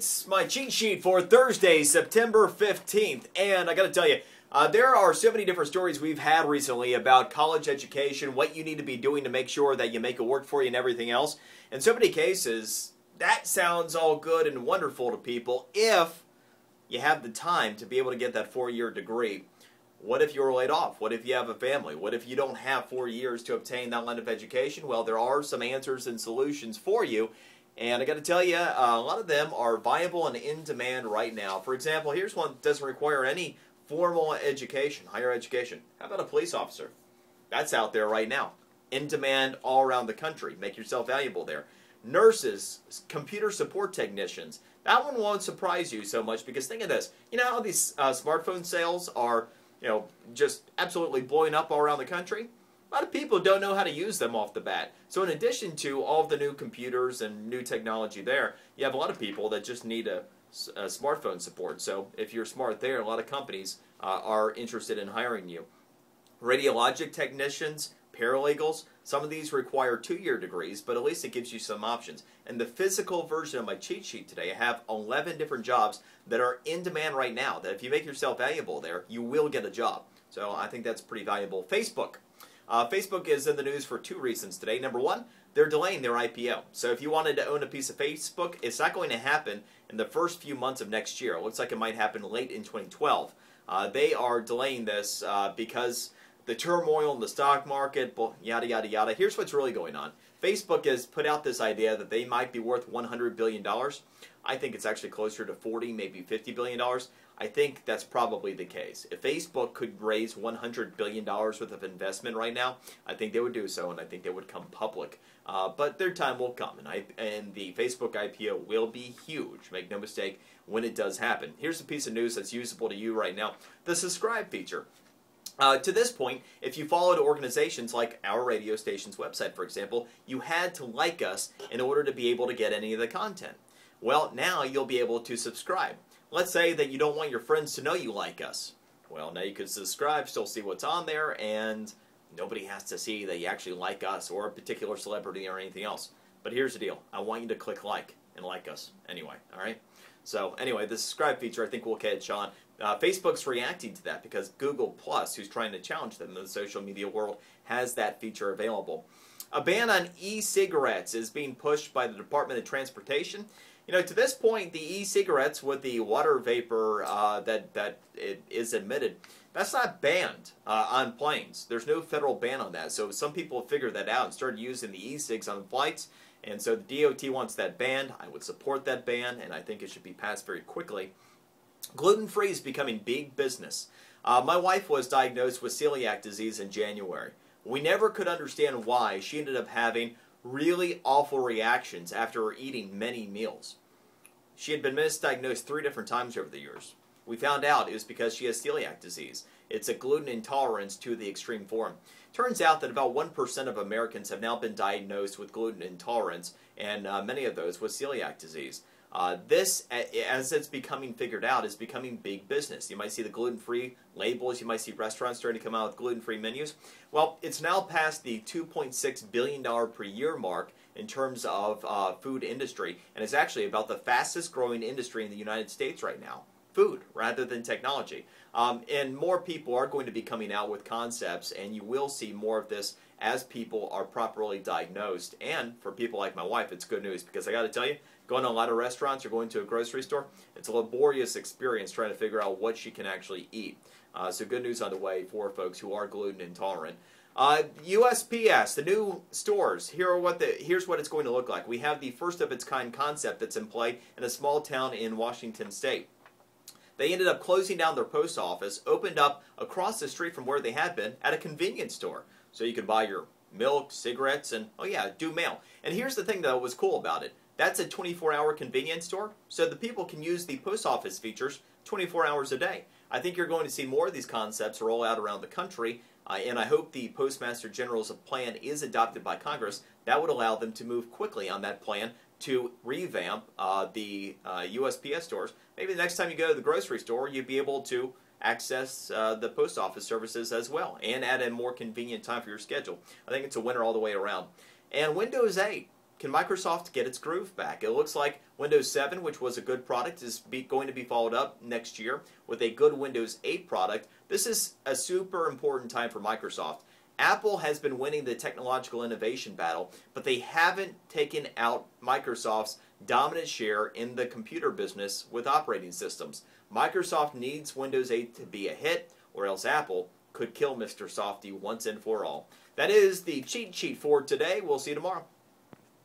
It's my cheat sheet for Thursday, September 15th, and I gotta tell you, there are so many different stories we've had recently about college education, what you need to be doing to make sure that you make it work for you and everything else. In so many cases, that sounds all good and wonderful to people if you have the time to be able to get that 4-year degree. What if you're laid off? What if you have a family? What if you don't have 4 years to obtain that line of education? Well, there are some answers and solutions for you. And I got to tell you, a lot of them are viable and in demand right now. For example, here's one that doesn't require any formal education, higher education. How about a police officer? That's out there right now. In demand all around the country. Make yourself valuable there. Nurses, computer support technicians. That one won't surprise you so much because think of this. You know how these smartphone sales are, just absolutely blowing up all around the country? A lot of people don't know how to use them off the bat. So in addition to all of the new computers and new technology there, you have a lot of people that just need a smartphone support. So if you're smart there, a lot of companies are interested in hiring you. Radiologic technicians, paralegals, some of these require 2-year degrees, but at least it gives you some options. And the physical version of my cheat sheet today, I have 11 different jobs that are in demand right now, that if you make yourself valuable there, you will get a job. So I think that's pretty valuable. Facebook. Facebook is in the news for 2 reasons today. Number one, they're delaying their IPO. So if you wanted to own a piece of Facebook, it's not going to happen in the first few months of next year. It looks like it might happen late in 2012. They are delaying this because the turmoil in the stock market, yada, yada, yada. Here's what's really going on. Facebook has put out this idea that they might be worth $100 billion. I think it's actually closer to $40, maybe $50 billion. I think that's probably the case. If Facebook could raise $100 billion worth of investment right now, I think they would do so, and I think they would come public. But their time will come, and the Facebook IPO will be huge. Make no mistake, when it does happen. Here's a piece of news that's usable to you right now. The subscribe feature. To this point, if you followed organizations like our radio station's website, for example, you had to like us in order to be able to get any of the content. Well, now you'll be able to subscribe. Let's say that you don't want your friends to know you like us. Well, now you can subscribe, still see what's on there, and nobody has to see that you actually like us or a particular celebrity or anything else. But here's the deal. I want you to click like and like us anyway, all right? So anyway, the subscribe feature I think will catch on. Facebook's reacting to that because Google+, who's trying to challenge them in the social media world, has that feature available. A ban on e-cigarettes is being pushed by the Department of Transportation. To this point, the e-cigarettes with the water vapor that it is emitted, that's not banned on planes. There's no federal ban on that. So some people have figured that out and started using the e-cigs on flights. And so the DOT wants that banned. I would support that ban, and I think it should be passed very quickly. Gluten-free is becoming big business. My wife was diagnosed with celiac disease in January. We never could understand why she ended up having really awful reactions after eating many meals. She had been misdiagnosed 3 different times over the years. We found out it was because she has celiac disease. It's a gluten intolerance to the extreme form. Turns out that about 1% of Americans have now been diagnosed with gluten intolerance, and many of those with celiac disease. This, as it's becoming figured out, is becoming big business. You might see the gluten-free labels. You might see restaurants starting to come out with gluten-free menus. Well, it's now past the $2.6 billion per year mark in terms of food industry, and it's actually about the fastest growing industry in the United States right now. Food rather than technology. And more people are going to be coming out with concepts, and you will see more of this as people are properly diagnosed. And for people like my wife, it's good news because I got to tell you, going to a lot of restaurants or going to a grocery store, it's a laborious experience trying to figure out what she can actually eat. So good news on the way for folks who are gluten intolerant. USPS, the new stores, here's what it's going to look like. We have the first of its kind concept that's in play in a small town in Washington State. They ended up closing down their post office, opened up across the street from where they had been at a convenience store. So you could buy your milk, cigarettes, and, oh yeah, do mail. And here's the thing that was cool about it. That's a 24-hour convenience store, so the people can use the post office features 24 hours a day. I think you're going to see more of these concepts roll out around the country, and I hope the Postmaster General's plan is adopted by Congress. That would allow them to move quickly on that plan to revamp the USPS stores. Maybe the next time you go to the grocery store, you'd be able to access the post office services as well, and at a more convenient time for your schedule. I think it's a winner all the way around. And Windows 8. can Microsoft get its groove back? It looks like Windows 7, which was a good product, is going to be followed up next year with a good Windows 8 product. This is a super important time for Microsoft. Apple has been winning the technological innovation battle, but they haven't taken out Microsoft's dominant share in the computer business with operating systems. Microsoft needs Windows 8 to be a hit, or else Apple could kill Mr. Softy once and for all. That is the cheat sheet for today. We'll see you tomorrow.